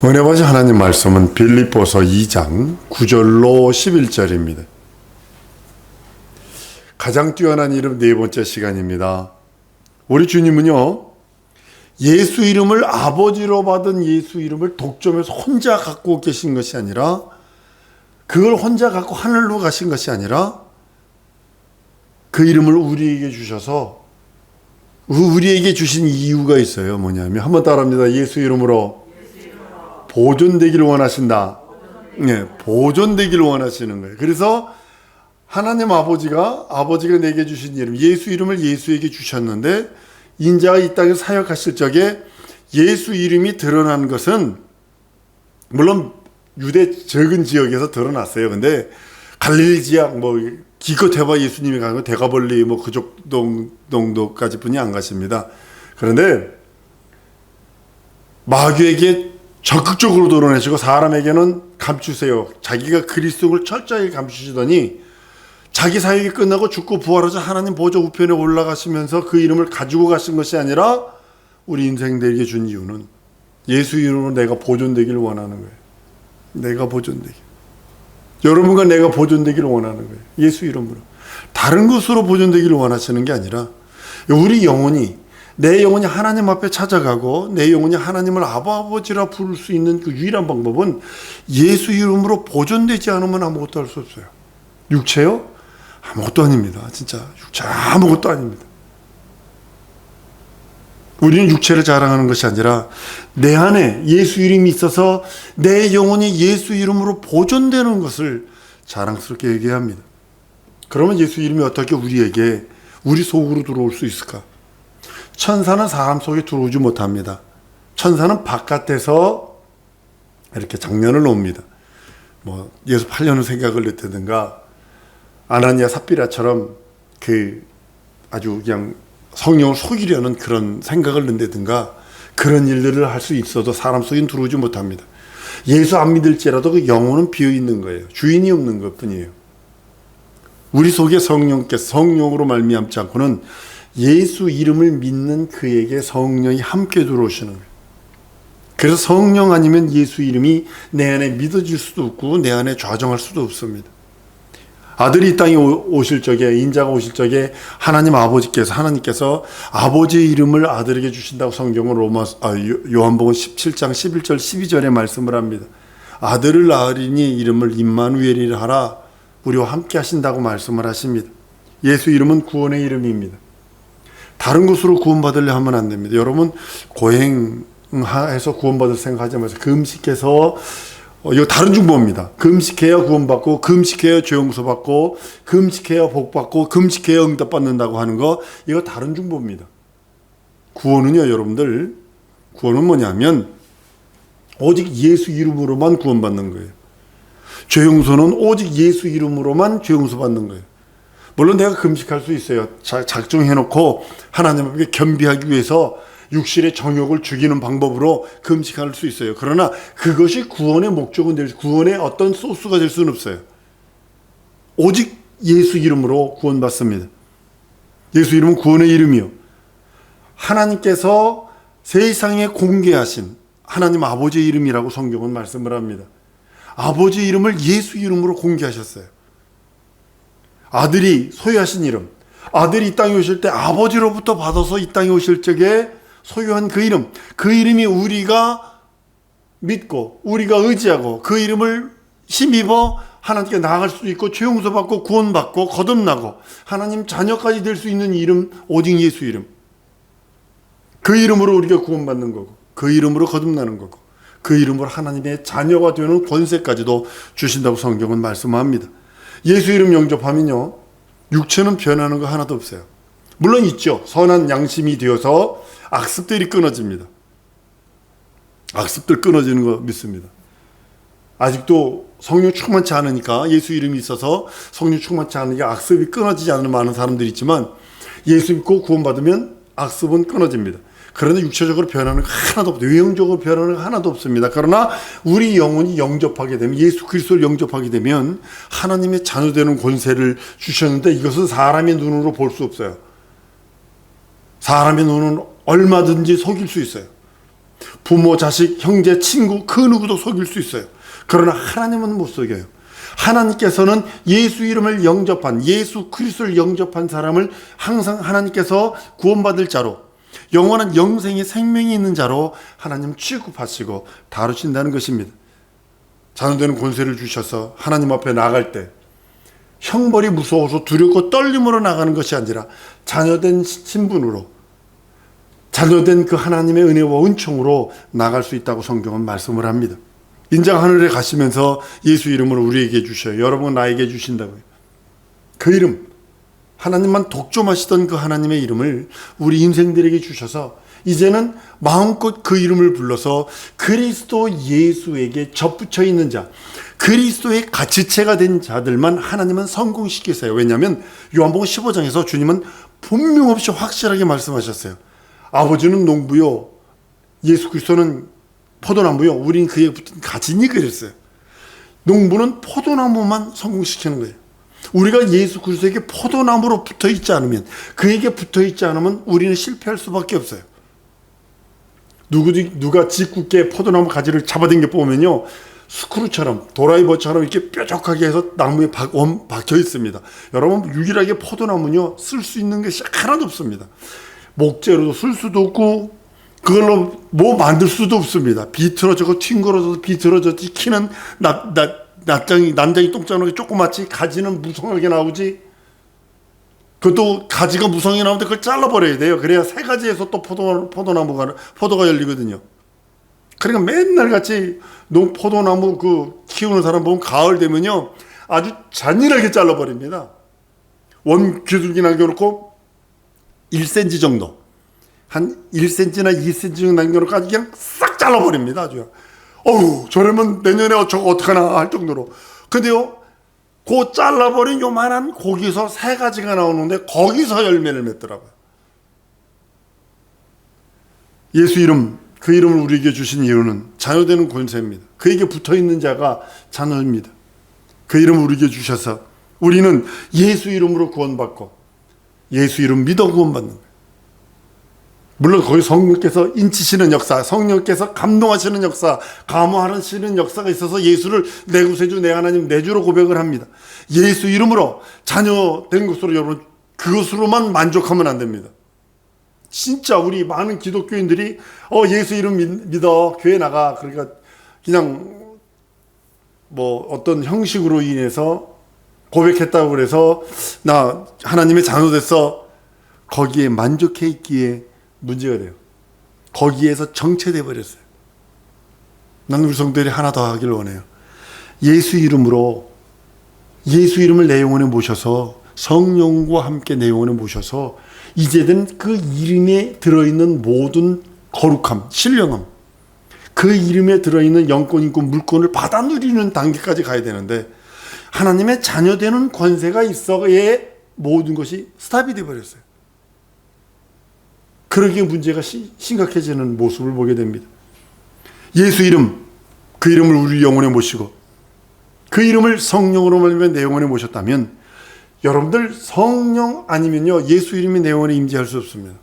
은혜 받으신 하나님 말씀은 빌립보서 2장 9절로 11절입니다. 가장 뛰어난 이름 네 번째 시간입니다. 우리 주님은요, 예수 이름을 아버지로 받은 예수 이름을 독점해서 혼자 갖고 계신 것이 아니라, 그걸 혼자 갖고 하늘로 가신 것이 아니라 그 이름을 우리에게 주셔서 우리에게 주신 이유가 있어요. 뭐냐면, 한번 따라합니다. 예수 이름으로 보존되기를 원하신다. 네, 보존되기를 원하시는 거예요. 그래서 하나님 아버지가 내게 주신 이름, 예수 이름을 예수에게 주셨는데, 인자가 이 땅에 사역하실 적에 예수 이름이 드러난 것은 물론 유대 적은 지역에서 드러났어요. 근데 갈릴리 지역 기껏 해봐 예수님이 가는 거 대가벌리 그쪽 정도까지 뿐이 안 가십니다. 그런데 마귀에게 적극적으로 드러내시고 사람에게는 감추세요. 자기가 그리스도를 철저히 감추시더니 자기 사역이 끝나고 죽고 부활하자 하나님 보좌 우편에 올라가시면서 그 이름을 가지고 가신 것이 아니라 우리 인생들에게 준 이유는 예수 이름으로 내가 보존되기를 원하는 거예요. 내가 보존되기. 여러분과 내가 보존되기를 원하는 거예요. 예수 이름으로. 다른 것으로 보존되기를 원하시는 게 아니라 우리 영혼이, 내 영혼이 하나님 앞에 찾아가고 내 영혼이 하나님을 아버지라 부를 수 있는 그 유일한 방법은 예수 이름으로 보존되지 않으면 아무것도 할 수 없어요. 육체요? 아무것도 아닙니다. 진짜 육체 아무것도 아닙니다. 우리는 육체를 자랑하는 것이 아니라 내 안에 예수 이름이 있어서 내 영혼이 예수 이름으로 보존되는 것을 자랑스럽게 얘기해야 합니다. 그러면 예수 이름이 어떻게 우리 속으로 들어올 수 있을까? 천사는 사람 속에 들어오지 못합니다. 천사는 바깥에서 이렇게 장면을 놓습니다. 예수 8년을 생각을 했다든가, 아나니아 삽비라처럼 아주 그냥 성령을 속이려는 그런 생각을 낸다든가, 그런 일들을 할 수 있어도 사람 속에 들어오지 못합니다. 예수 안 믿을지라도 그 영혼은 비어 있는 거예요. 주인이 없는 것 뿐이에요. 우리 속에 성령으로 말미암지 않고는 예수 이름을 믿는 그에게 성령이 함께 들어오시는 거예요. 그래서 성령 아니면 예수 이름이 내 안에 믿어질 수도 없고 내 안에 좌정할 수도 없습니다. 아들이 이 땅에 오실 적에, 인자가 오실 적에 하나님께서 아버지의 이름을 아들에게 주신다고 성경은 요한복음 17장 11절 12절에 말씀을 합니다. 아들을 낳으리니 이름을 임마누엘이라 하라, 우리와 함께 하신다고 말씀을 하십니다. 예수 이름은 구원의 이름입니다. 다른 것으로 구원받으려 하면 안 됩니다. 여러분, 고행해서 구원받을 생각하지 마세요. 금식해서, 이거 다른 중보입니다. 금식해야 구원받고, 금식해야 죄 용서받고, 금식해야 복받고, 금식해야 응답받는다고 하는 거, 이거 다른 중보입니다. 구원은요, 여러분들, 구원은 뭐냐면 오직 예수 이름으로만 구원받는 거예요. 죄 용서는 오직 예수 이름으로만 죄 용서받는 거예요. 물론 내가 금식할 수 있어요. 작정해놓고 하나님 앞에 겸비하기 위해서 육신의 정욕을 죽이는 방법으로 금식할 수 있어요. 그러나 그것이 구원의 목적은 구원의 어떤 소스가 될 수는 없어요. 오직 예수 이름으로 구원받습니다. 예수 이름은 구원의 이름이요, 하나님께서 세상에 공개하신 하나님 아버지의 이름이라고 성경은 말씀을 합니다. 아버지의 이름을 예수 이름으로 공개하셨어요. 아들이 소유하신 이름, 아들이 이 땅에 오실 때 아버지로부터 받아서 이 땅에 오실 적에 소유한 그 이름, 그 이름이 우리가 믿고 우리가 의지하고 그 이름을 힘입어 하나님께 나아갈 수 있고 죄 용서받고 구원받고 거듭나고 하나님 자녀까지 될 수 있는 이름, 오직 예수 이름. 그 이름으로 우리가 구원받는 거고, 그 이름으로 거듭나는 거고, 그 이름으로 하나님의 자녀가 되는 권세까지도 주신다고 성경은 말씀합니다. 예수 이름 영접하면요, 육체는 변하는 거 하나도 없어요. 물론 있죠. 선한 양심이 되어서 악습들이 끊어집니다. 악습들 끊어지는 거 믿습니다. 아직도 성령 충만치 않으니까, 예수 이름이 있어서 성령 충만치 않으니까 악습이 끊어지지 않는 많은 사람들이 있지만, 예수 믿고 구원받으면 악습은 끊어집니다. 그러나 육체적으로 변하는 거 하나도 없고 외형적으로 변하는 거 하나도 없습니다. 그러나 우리 영혼이 영접하게 되면, 예수 그리스도를 영접하게 되면 하나님의 자녀되는 권세를 주셨는데, 이것은 사람의 눈으로 볼 수 없어요. 사람의 눈은 얼마든지 속일 수 있어요. 부모, 자식, 형제, 친구 그 누구도 속일 수 있어요. 그러나 하나님은 못 속여요. 하나님께서는 예수 이름을 영접한, 예수 그리스도를 영접한 사람을 항상 하나님께서 구원받을 자로, 영원한 영생의 생명이 있는 자로 하나님 취급하시고 다루신다는 것입니다. 자녀되는 권세를 주셔서 하나님 앞에 나갈 때 형벌이 무서워서 두렵고 떨림으로 나가는 것이 아니라 자녀된 신분으로, 자녀된 그 하나님의 은혜와 은총으로 나갈 수 있다고 성경은 말씀을 합니다. 인장 하늘에 가시면서 예수 이름으로 우리에게 주셔요. 여러분 나에게 주신다고요. 그 이름, 하나님만 독점하시던 그 하나님의 이름을 우리 인생들에게 주셔서 이제는 마음껏 그 이름을 불러서 그리스도 예수에게 접붙여 있는 자, 그리스도의 가치체가 된 자들만 하나님은 성공시키세요. 왜냐하면 요한복음 15장에서 주님은 분명 없이 확실하게 말씀하셨어요. 아버지는 농부요, 예수 그리스도는 포도나무요, 우린 그에 붙은 가지니 그랬어요. 농부는 포도나무만 성공시키는 거예요. 우리가 예수 그리스도에게 포도나무로 붙어 있지 않으면, 그에게 붙어 있지 않으면 우리는 실패할 수밖에 없어요. 누가 짓궂게 포도나무 가지를 잡아당겨 보면요, 스크루처럼, 도라이버처럼 이렇게 뾰족하게 해서 나무에 박혀 있습니다. 여러분, 유일하게 포도나무는요, 쓸 수 있는 것이 하나도 없습니다. 목재로도 쓸 수도 없고, 그걸로 뭐 만들 수도 없습니다. 비틀어져서 튕겨져서 비틀어졌지, 키는 난장이 똥장하게 조그맣지, 가지는 무성하게 나오지. 그것도 가지가 무성하게 나오는데 그걸 잘라버려야 돼요. 그래야 새 가지에서 또 포도가 열리거든요. 그러니까 맨날 같이 포도나무 그 키우는 사람 보면 가을 되면요, 아주 잔인하게 잘라버립니다. 원 귀둘기 남겨놓고 1cm 정도, 한 1cm나 2cm 정도 남겨놓고 아주 그냥 싹 잘라버립니다. 아주. 어우, 저러면 내년에 저거 어떡하나 할 정도로. 근데요, 그 잘라버린 요만한 고기에서 새 가지가 나오는데 거기서 열매를 맺더라고요. 예수 이름, 그 이름을 우리에게 주신 이유는 자녀되는 권세입니다. 그에게 붙어있는 자가 자녀입니다. 그 이름을 우리에게 주셔서 우리는 예수 이름으로 구원받고 예수 이름 믿어 구원받는 거예요. 물론 거기 성령께서 인치시는 역사, 성령께서 감동하시는 역사, 감화하시는 역사가 있어서 예수를 내 구세주, 내 하나님, 내 주로 고백을 합니다. 예수 이름으로 자녀된 것으로 여러분, 그것으로만 만족하면 안 됩니다. 진짜 우리 많은 기독교인들이 예수 이름 믿어, 교회 나가, 그러니까 그냥 뭐 어떤 형식으로 인해서 고백했다고 그래서 나 하나님의 자녀 됐어, 거기에 만족해 있기에 문제가 돼요. 거기에서 정체돼 버렸어요. 나는 우리 성도들이 하나 더 하길 원해요. 예수 이름으로, 예수 이름을 내 영혼에 모셔서, 성령과 함께 내 영혼에 모셔서 이제는 그 이름에 들어있는 모든 거룩함, 신령함, 그 이름에 들어있는 영권, 인권, 물권을 받아 누리는 단계까지 가야 되는데, 하나님의 자녀되는 권세가 있어야 모든 것이 스탑이 돼 버렸어요. 그러기에 문제가 심각해지는 모습을 보게 됩니다. 예수 이름, 그 이름을 우리 영혼에 모시고 그 이름을 성령으로 말미암아 내 영혼에 모셨다면, 여러분들 성령 아니면요, 예수 이름이 내 영혼에 임재할 수 없습니다.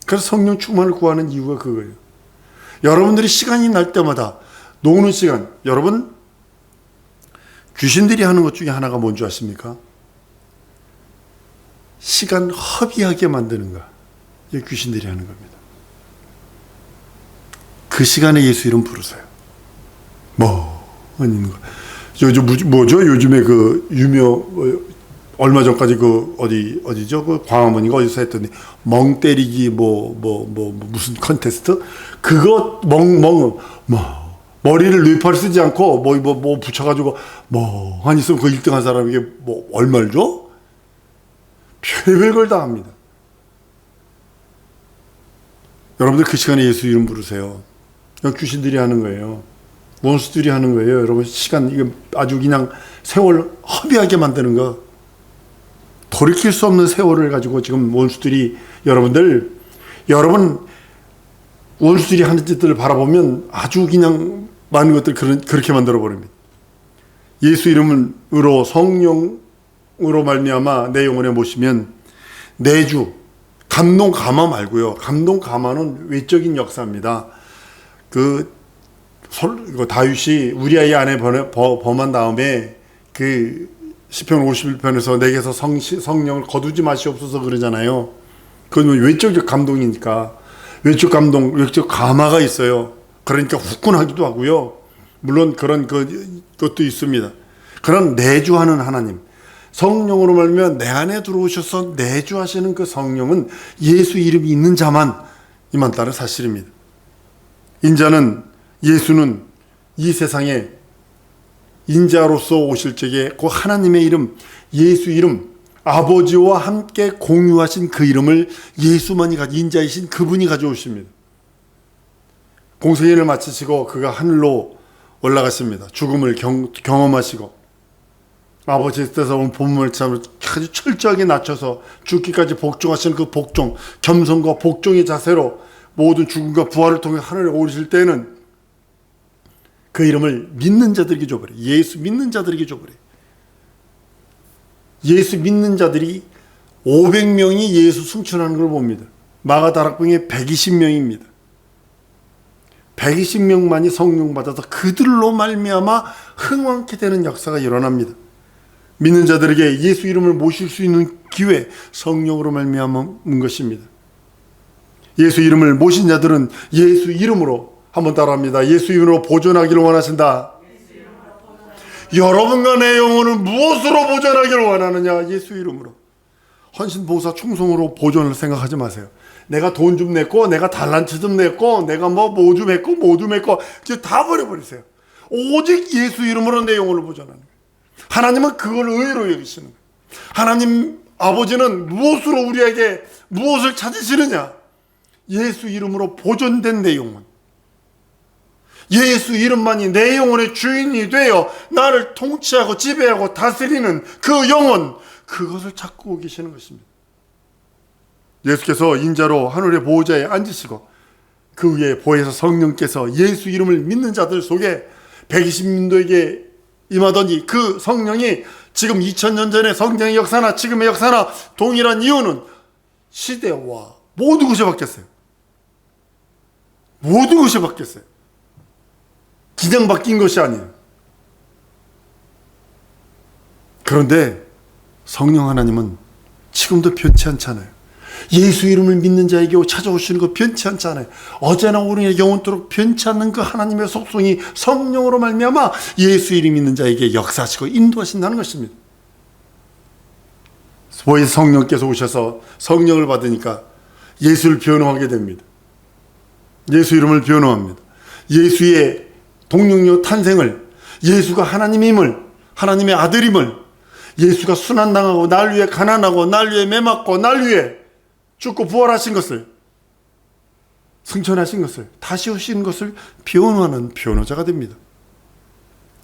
그래서 성령 충만을 구하는 이유가 그거예요. 여러분들이 시간이 날 때마다 노는 시간, 여러분 귀신들이 하는 것 중에 하나가 뭔지 아십니까? 시간 허비하게 만드는 거. 이게 귀신들이 하는 겁니다. 그 시간에 예수 이름 부르세요. 있는 거. 요즘 뭐죠? 요즘에 그 얼마 전까지 어디죠? 그 광화문인가 어디서 했더니 멍 때리기 무슨 컨테스트? 그거 머리를 뇌파를 쓰지 않고 붙여가지고 한 있으면 그 1등 한 사람에게 얼마를 줘? 별걸 다 합니다. 여러분들 그 시간에 예수 이름 부르세요. 귀신들이 하는 거예요. 원수들이 하는 거예요. 여러분 시간, 이게 아주 그냥 세월 허비하게 만드는 거. 돌이킬 수 없는 세월을 가지고 지금 원수들이 여러분 원수들이 하는 짓들을 바라보면 아주 그냥 많은 것들 그렇게 만들어 버립니다. 예수 이름으로 성령으로 말미암아 내 영혼에 모시면 내주 감동 감화 말고요. 감동 감화는 외적인 역사입니다. 다윗이 우리아의 아내 범한 다음에 그 시편 51편에서 내게서 성령을 거두지 마시옵소서 그러잖아요. 그건 외적 감동이니까. 외적 감동, 외적 감화가 있어요. 그러니까 후끈하기도 하고요. 물론 그런 것도 있습니다. 그런 내주하는 하나님, 성령으로 말미암아 내 안에 들어오셔서 내주하시는 그 성령은 예수 이름이 있는 자만 임한다는 사실입니다. 예수는 이 세상에 인자로서 오실 적에 그 하나님의 이름, 예수 이름, 아버지와 함께 공유하신 그 이름을 예수만이 인자이신 그분이 가져오십니다. 공생애를 마치시고 그가 하늘로 올라가십니다. 죽음을 경험하시고 아버지의 뜻에서 온 본문을 참 아주 철저하게 낮춰서 죽기까지 복종하시는 그 복종, 겸손과 복종의 자세로 모든 죽음과 부활을 통해 하늘에 오르실 때는 그 이름을 믿는 자들에게 줘버려. 예수 믿는 자들에게 줘버려. 예수 믿는 자들이 500명이 예수 승천하는 걸 봅니다. 마가다락방에 120명입니다. 120명만이 성령 받아서 그들로 말미암아 흥왕케 되는 역사가 일어납니다. 믿는 자들에게 예수 이름을 모실 수 있는 기회, 성령으로 말미암은 것입니다. 예수 이름을 모신 자들은 예수 이름으로, 한번 따라합니다. 예수 이름으로 보존하기를 원하신다. 여러분과 내 영혼은 무엇으로 보존하기를 원하느냐? 예수 이름으로. 헌신, 보사, 충성으로 보존을 생각하지 마세요. 내가 돈 좀 냈고, 내가 달란트 좀 냈고, 내가 뭐 좀 했고, 좀 했고, 다 버려버리세요. 오직 예수 이름으로 내 영혼을 보존하는 거예요. 하나님은 그걸 의로 여기시는 거예요. 하나님 아버지는 무엇으로 우리에게 무엇을 찾으시느냐? 예수 이름으로 보존된 내 영혼. 예수 이름만이 내 영혼의 주인이 되어 나를 통치하고 지배하고 다스리는 그 영혼, 그것을 찾고 계시는 것입니다. 예수께서 인자로 하늘의 보호자에 앉으시고 그 위에 보혜사 성령께서 예수 이름을 믿는 자들 속에 120인도에게 임하더니 그 성령이 지금 2000년 전의 성경의 역사나 지금의 역사나 동일한 이유는 시대와 모든 것이 바뀌었어요. 모든 것이 바뀌었어요. 그냥 바뀐 것이 아니에요. 그런데 성령 하나님은 지금도 변치 않잖아요. 예수 이름을 믿는 자에게 찾아오시는 거 변치 않잖아요. 어제나 오늘이나 영원토록 변치 않는 그 하나님의 속성이 성령으로 말미암아 예수 이름 믿는 자에게 역사하시고 인도하신다는 것입니다. 보혜사 성령께서 오셔서 성령을 받으니까 예수를 변호하게 됩니다. 예수 이름을 변호합니다. 예수의 동력녀 탄생을, 예수가 하나님임을, 하나님의 아들임을, 예수가 순환당하고 날 위해 가난하고 날 위해 매맞고 날 위해 죽고 부활하신 것을, 승천하신 것을, 다시 오신 것을 변호하는 변호자가 됩니다.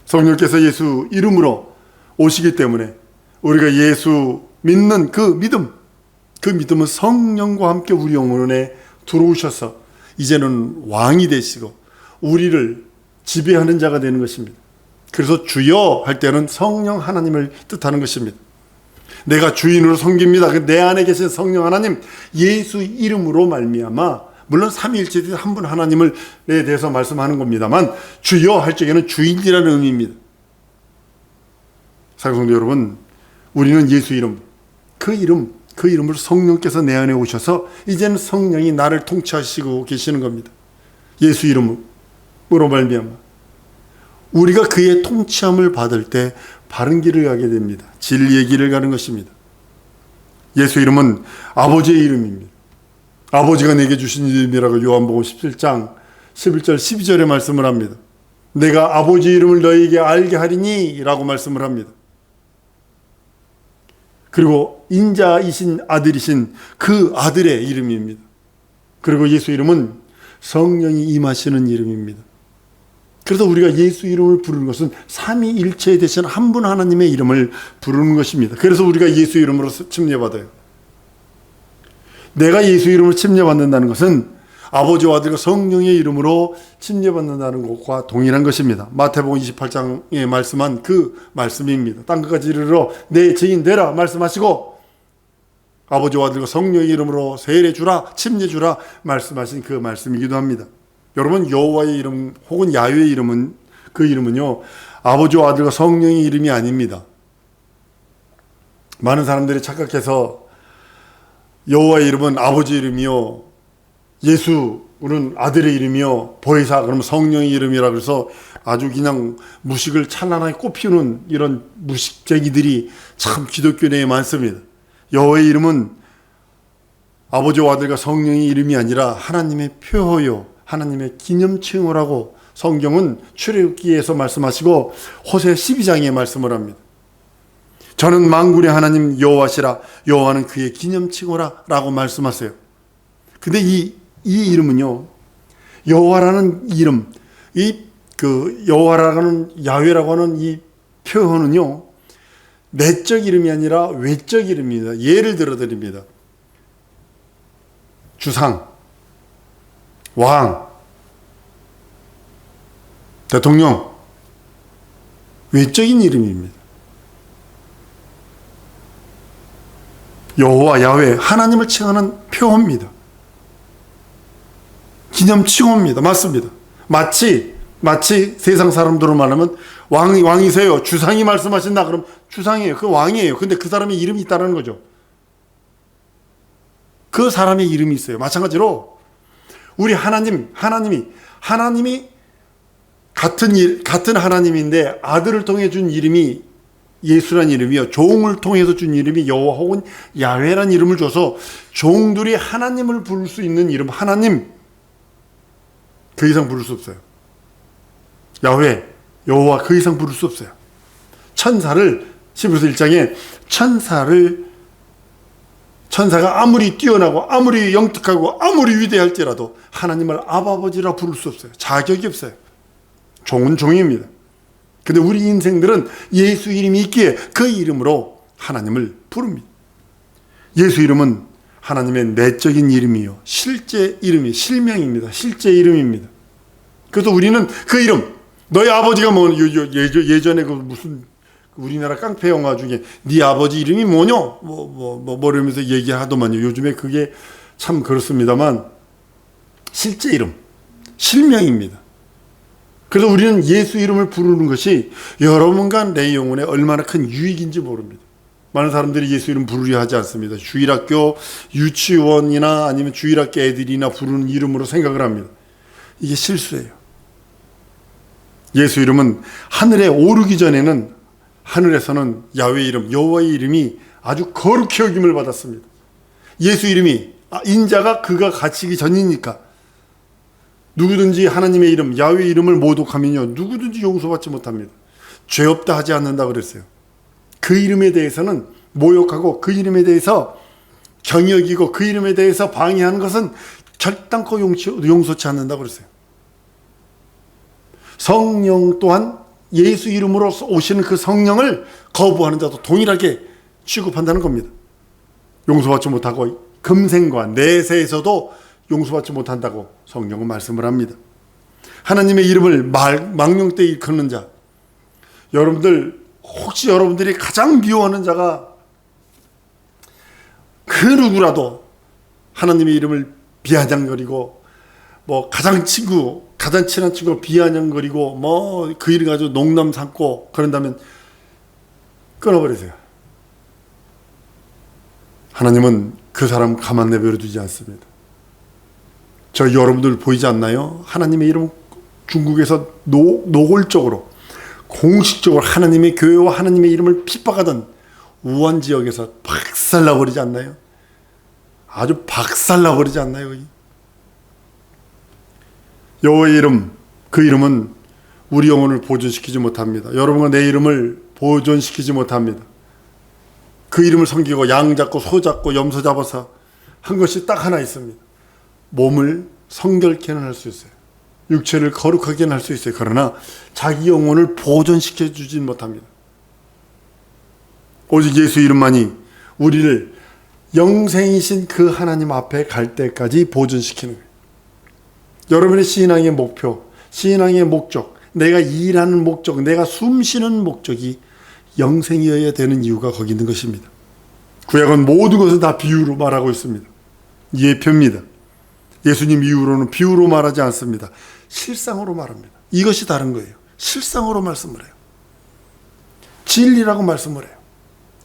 성령께서 예수 이름으로 오시기 때문에 우리가 예수 믿는 그 믿음은 성령과 함께 우리 영혼에 들어오셔서 이제는 왕이 되시고 우리를 지배하는 자가 되는 것입니다. 그래서 주여 할 때는 성령 하나님을 뜻하는 것입니다. 내가 주인으로 섬깁니다. 내 안에 계신 성령 하나님, 예수 이름으로 말미암아, 물론 삼위일체 한 분 하나님에 대해서 말씀하는 겁니다만 주여 할 적에는 주인이라는 의미입니다. 사랑성도 여러분, 우리는 예수 이름, 그 이름으로 성령께서 내 안에 오셔서 이제는 성령이 나를 통치하시고 계시는 겁니다. 예수 이름으로 말미암아 우리가 그의 통치함을 받을 때 바른 길을 가게 됩니다. 진리의 길을 가는 것입니다. 예수 이름은 아버지의 이름입니다. 아버지가 내게 주신 이름이라고 요한복음 17장 11절 12절에 말씀을 합니다. 내가 아버지 이름을 너희에게 알게 하리니 라고 말씀을 합니다. 그리고 인자이신 아들이신 그 아들의 이름입니다. 그리고 예수 이름은 성령이 임하시는 이름입니다. 그래서 우리가 예수 이름을 부르는 것은 삼위일체 되신 한 분 하나님의 이름을 부르는 것입니다. 그래서 우리가 예수 이름으로 침례받아요. 내가 예수 이름으로 침례받는다는 것은 아버지와 아들과 성령의 이름으로 침례받는다는 것과 동일한 것입니다. 마태복음 28장에 말씀한 그 말씀입니다. 땅끝까지 이르러 내 증인 되라 말씀하시고 아버지와 아들과 성령의 이름으로 세례 주라 침례 주라 말씀하신 그 말씀이기도 합니다. 여러분, 여호와의 이름 혹은 야훼의 이름은, 그 이름은요, 아버지와 아들과 성령의 이름이 아닙니다. 많은 사람들이 착각해서 여호와의 이름은 아버지 이름이요, 예수는 아들의 이름이요, 보혜사 그러면 성령의 이름이라 그래서 아주 그냥 무식을 찬란하게 꽃피우는 이런 무식쟁이들이 참 기독교 내에 많습니다. 여호와의 이름은 아버지와 아들과 성령의 이름이 아니라 하나님의 표어요, 하나님의 기념칭호라고 성경은 출애굽기에서 말씀하시고 호세 12장에 말씀을 합니다. 저는 만군의 하나님 여호와시라, 여호와는 그의 기념칭호라 라고 말씀하세요. 근데 이 이름은요, 여호와라는 이름, 여호와라는, 야훼라고 하는 이 표현은요, 내적 이름이 아니라 외적 이름입니다. 예를 들어 드립니다. 주상, 왕, 대통령, 외적인 이름입니다. 여호와, 야훼, 하나님을 칭하는 표어입니다. 기념칭호입니다. 맞습니다. 마치 세상 사람들로 말하면 왕이세요, 주상이 말씀하신다 그럼 주상이에요, 그 왕이에요. 근데 그 사람의 이름이 있다는 거죠. 그 사람의 이름이 있어요. 마찬가지로 우리 하나님이 같은 하나님인데 아들을 통해 준 이름이 예수란 이름이요, 종을 통해서 준 이름이 여호와 혹은 야훼란 이름을 줘서 종들이 하나님을 부를 수 있는 이름, 하나님, 그 이상 부를 수 없어요. 야훼, 여호와, 그 이상 부를 수 없어요. 천사를, 히브리서 1장에 천사가 아무리 뛰어나고 아무리 영특하고 아무리 위대할지라도 하나님을 아버지라 부를 수 없어요. 자격이 없어요. 종은 종입니다. 근데 우리 인생들은 예수 이름이 있기에 그 이름으로 하나님을 부릅니다. 예수 이름은 하나님의 내적인 이름이요, 실제 이름이, 실명입니다. 실제 이름입니다. 그래서 우리는 그 이름, 너희 아버지가 뭐, 예전에 그 무슨 우리나라 깡패 영화 중에 네 아버지 이름이 뭐냐? 이러면서 얘기하더만요. 요즘에 그게 참 그렇습니다만 실제 이름, 실명입니다. 그래서 우리는 예수 이름을 부르는 것이 여러분과 내 영혼에 얼마나 큰 유익인지 모릅니다. 많은 사람들이 예수 이름 부르려 하지 않습니다. 주일학교, 유치원이나 아니면 주일학교 애들이나 부르는 이름으로 생각을 합니다. 이게 실수예요. 예수 이름은 하늘에 오르기 전에는 하늘에서는 야훼 이름, 여호와의 이름이 아주 거룩히 여김을 받았습니다. 예수 이름이 인자가 그가 갇히기 전이니까 누구든지 하나님의 이름, 야훼 이름을 모독하면요, 누구든지 용서받지 못합니다. 죄 없다 하지 않는다 그랬어요. 그 이름에 대해서는 모욕하고 그 이름에 대해서 경히 여기고 그 이름에 대해서 방해하는 것은 결단코 용서치 않는다 그랬어요. 성령 또한 예수 이름으로 오시는 그 성령을 거부하는 자도 동일하게 취급한다는 겁니다. 용서받지 못하고 금생과 내세에서도 용서받지 못한다고 성경은 말씀을 합니다. 하나님의 이름을 망령되이 일컫는 자, 혹시 여러분들이 가장 미워하는 자가 그 누구라도 하나님의 이름을 비아냥거리고 가장 친한 친구를 비아냥거리고 그 이름 가지고 농담 삼고 그런다면 끊어버리세요. 하나님은 그 사람 가만 내버려 두지 않습니다. 저 여러분들 보이지 않나요? 하나님의 이름 중국에서 노골적으로 공식적으로 하나님의 교회와 하나님의 이름을 핍박하던 우한 지역에서 박살나버리지 않나요? 아주 박살나버리지 않나요? 여호와의 이름, 그 이름은 우리 영혼을 보존시키지 못합니다. 여러분과 내 이름을 보존시키지 못합니다. 그 이름을 섬기고 양 잡고 소 잡고 염소 잡아서 한 것이 딱 하나 있습니다. 몸을 성결케는 할 수 있어요. 육체를 거룩하게는 할 수 있어요. 그러나 자기 영혼을 보존시켜 주진 못합니다. 오직 예수 이름만이 우리를 영생이신 그 하나님 앞에 갈 때까지 보존시키는 거예요. 여러분의 신앙의 목표, 신앙의 목적, 내가 일하는 목적, 내가 숨쉬는 목적이 영생이어야 되는 이유가 거기 있는 것입니다. 구약은 모든 것을 다 비유로 말하고 있습니다. 예표입니다. 예수님 이후로는 비유로 말하지 않습니다. 실상으로 말합니다. 이것이 다른 거예요. 실상으로 말씀을 해요. 진리라고 말씀을 해요.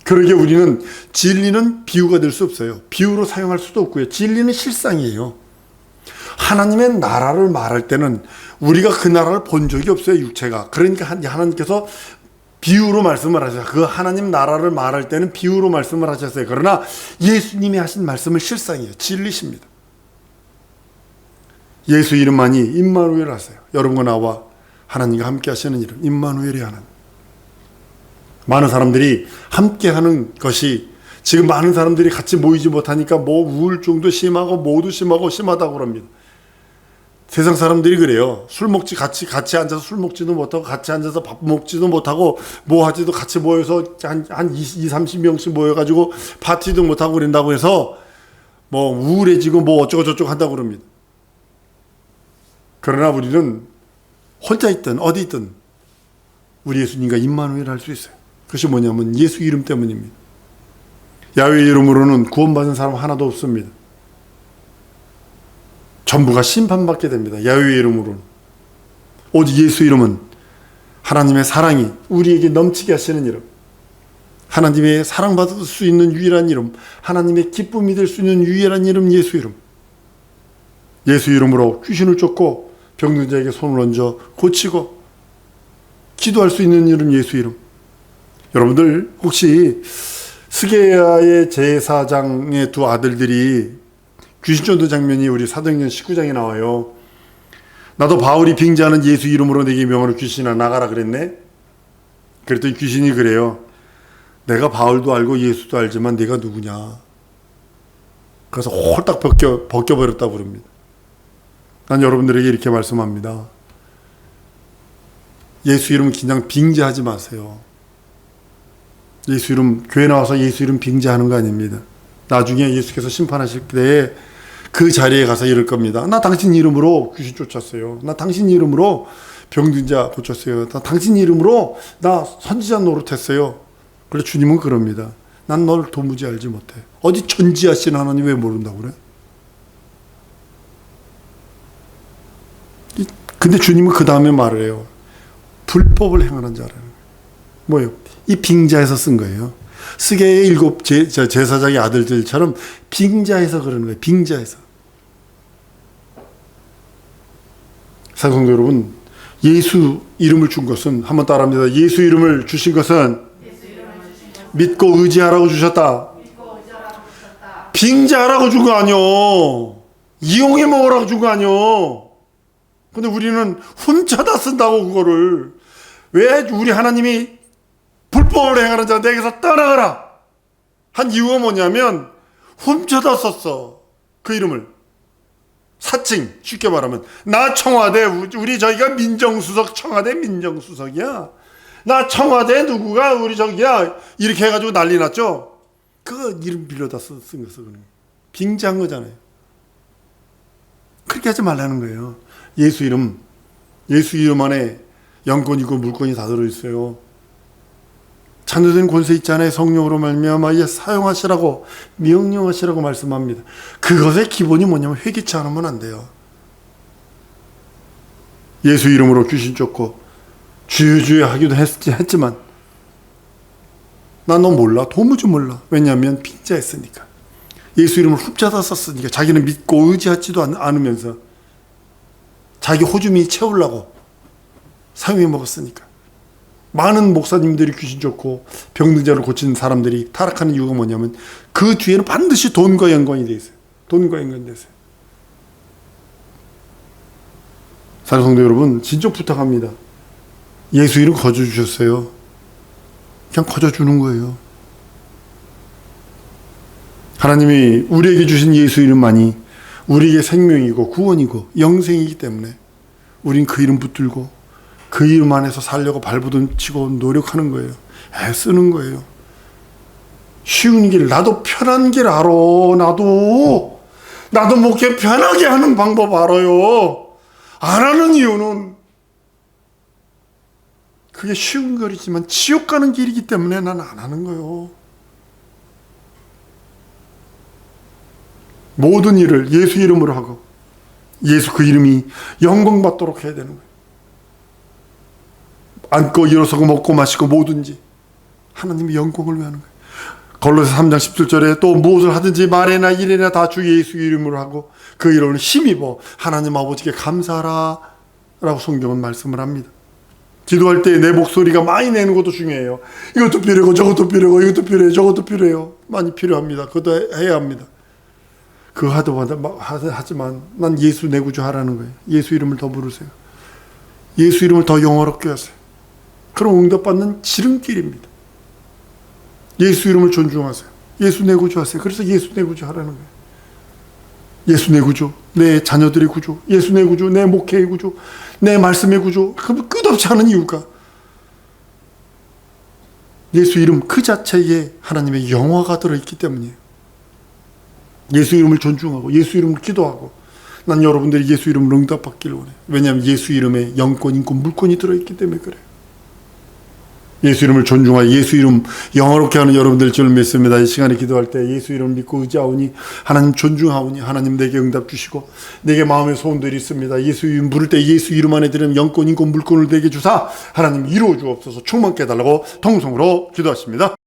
그러게 우리는 진리는 비유가 될 수 없어요. 비유로 사용할 수도 없고요. 진리는 실상이에요. 하나님의 나라를 말할 때는 우리가 그 나라를 본 적이 없어요. 육체가. 그러니까 하나님께서 비유로 말씀을 하셨어요. 그 하나님 나라를 말할 때는 비유로 말씀을 하셨어요. 그러나 예수님이 하신 말씀은 실상이에요. 진리십니다. 예수 이름만이 임마누엘 하세요. 여러분과 나와 하나님과 함께 하시는 이름, 임마누엘이 하나님. 많은 사람들이 함께 하는 것이, 지금 많은 사람들이 같이 모이지 못하니까 뭐 우울증도 심하고 뭐도 심하다고 그럽니다. 세상 사람들이 그래요. 같이 앉아서 술 먹지도 못하고, 같이 앉아서 밥 먹지도 못하고, 뭐 하지도 같이 모여서 한 20, 30명씩 모여가지고 파티도 못하고 그런다고 해서 뭐 우울해지고 뭐 어쩌고저쩌고 한다고 그럽니다. 그러나 우리는 혼자 있든 어디 있든 우리 예수님과 임마누엘 할 수 있어요. 그것이 뭐냐면 예수 이름 때문입니다. 야훼 이름으로는 구원받은 사람 하나도 없습니다. 전부가 심판받게 됩니다. 야훼 이름으로는. 오직 예수 이름은 하나님의 사랑이 우리에게 넘치게 하시는 이름, 하나님의 사랑받을 수 있는 유일한 이름, 하나님의 기쁨이 될 수 있는 유일한 이름, 예수 이름. 예수 이름으로 귀신을 쫓고 병든 자에게 손을 얹어 고치고 기도할 수 있는 이름, 예수 이름. 여러분들 혹시 스게야의 제사장의 두 아들들이 귀신 쫓는 장면이 우리 사도행전 19장에 나와요. 나도 바울이 빙자하는 예수 이름으로 내게 명하는 귀신아 나가라 그랬네. 그랬더니 귀신이 그래요. 내가 바울도 알고 예수도 알지만 내가 누구냐. 그래서 홀딱 벗겨버렸다고 그럽니다. 난 여러분들에게 이렇게 말씀합니다. 예수 이름 그냥 빙자하지 마세요. 예수 이름, 교회 나와서 예수 이름 빙자하는 거 아닙니다. 나중에 예수께서 심판하실 때에 그 자리에 가서 이럴 겁니다. 나 당신 이름으로 귀신 쫓았어요. 나 당신 이름으로 병든 자 고쳤어요. 나 당신 이름으로 나 선지자 노릇했어요. 그래 주님은 그럽니다. 난 널 도무지 알지 못해. 어디 전지하신 하나님 왜 모른다고 그래? 근데 주님은 그 다음에 말을 해요. 불법을 행하는 자라는 거예요. 뭐예요? 이 빙자에서 쓴 거예요. 스게의 7 제사장의 아들들처럼 빙자에서 그러는 거예요. 빙자에서. 사랑성도 여러분, 예수 이름을 준 것은, 한번 따라합니다. 예수 이름을 주신 것은 믿고 의지하라고 주셨다. 빙자하라고 준 거 아니요. 이용해 먹으라고 준 거 아니요. 근데 우리는 훔쳐다 쓴다고 그거를. 왜 우리 하나님이 불법을 행하는 자 내게서 떠나가라 한 이유가 뭐냐면 훔쳐다 썼어. 그 이름을. 사칭, 쉽게 말하면 나 청와대, 우리 저기가 민정수석, 청와대 민정수석이야. 나 청와대 누구가 우리 저기야. 이렇게 해가지고 난리 났죠. 그 이름 빌려다 쓴 거서 빙자한 거잖아요. 그렇게 하지 말라는 거예요. 예수 이름 안에 영권이고 물권이 다 들어있어요. 자녀된 권세 있잖아요. 성령으로 말미암아 사용하시라고, 명령하시라고 말씀합니다. 그것의 기본이 뭐냐면 회개치 않으면 안 돼요. 예수 이름으로 귀신 쫓고 주여 하기도 했지만 난 너 몰라. 도무지 몰라. 왜냐하면 빙자했으니까. 예수 이름을 훔쳐다 썼으니까. 자기는 믿고 의지하지도 않으면서 자기 호주미 채우려고 사용해 먹었으니까. 많은 목사님들이 귀신 쫓고 병든 자를 고친 사람들이 타락하는 이유가 뭐냐면 그 뒤에는 반드시 돈과 연관이 돼 있어요. 돈과 연관이 돼 있어요. 사랑하는 성도 여러분, 진짜 부탁합니다. 예수 이름 거저 주셨어요. 그냥 거저 주는 거예요. 하나님이 우리에게 주신 예수 이름만이 우리에게 생명이고 구원이고 영생이기 때문에 우린 그 이름 붙들고 그 이름 안에서 살려고 발버둥치고 노력하는 거예요. 애쓰는 거예요. 쉬운 길, 나도 편한 길 알아. 나도 목회 편하게 하는 방법 알아요. 안 하는 이유는 그게 쉬운 거리지만 지옥 가는 길이기 때문에 난 안 하는 거예요. 모든 일을 예수 이름으로 하고 예수 그 이름이 영광받도록 해야 되는 거예요. 앉고 일어서고 먹고 마시고 뭐든지 하나님의 영광을 위하는 거예요. 골로새 3장 17절에 또 무엇을 하든지 말이나 일이나 다 주 예수 이름으로 하고 그 이름을 힘입어 하나님 아버지께 감사하라 라고 성경은 말씀을 합니다. 기도할 때 내 목소리가 많이 내는 것도 중요해요. 이것도 필요하고 저것도 필요하고 이것도 필요해요 저것도 필요해요. 많이 필요합니다. 그것도 해야 합니다. 그거 하지만 난 예수 내 구주 하라는 거예요. 예수 이름을 더 부르세요. 예수 이름을 더 영화롭게 하세요. 그럼 응답받는 지름길입니다. 예수 이름을 존중하세요. 예수 내 구주 하세요. 그래서 예수 내 구주 하라는 거예요. 예수 내 구주, 내 자녀들의 구주, 예수 내 구주, 내 목회의 구주, 내 말씀의 구주. 그럼 끝없이 하는 이유가 예수 이름 그 자체에 하나님의 영화가 들어있기 때문이에요. 예수 이름을 존중하고 예수 이름을 기도하고 난 여러분들이 예수 이름을 응답받기를 원해요. 왜냐하면 예수 이름에 영권, 인권, 물권이 들어있기 때문에 그래요. 예수 이름을 존중하여 예수 이름 영화롭게 하는 여러분들 줄 믿습니다. 이 시간에 기도할 때 예수 이름을 믿고 의지하오니 하나님 존중하오니 하나님 내게 응답 주시고 내게 마음의 소원들이 있습니다. 예수 이름 부를 때 예수 이름 안에 들으면 영권, 인권, 물권을 내게 주사 하나님 이루어 주옵소서. 충만케 해달라고 통성으로 기도하십니다.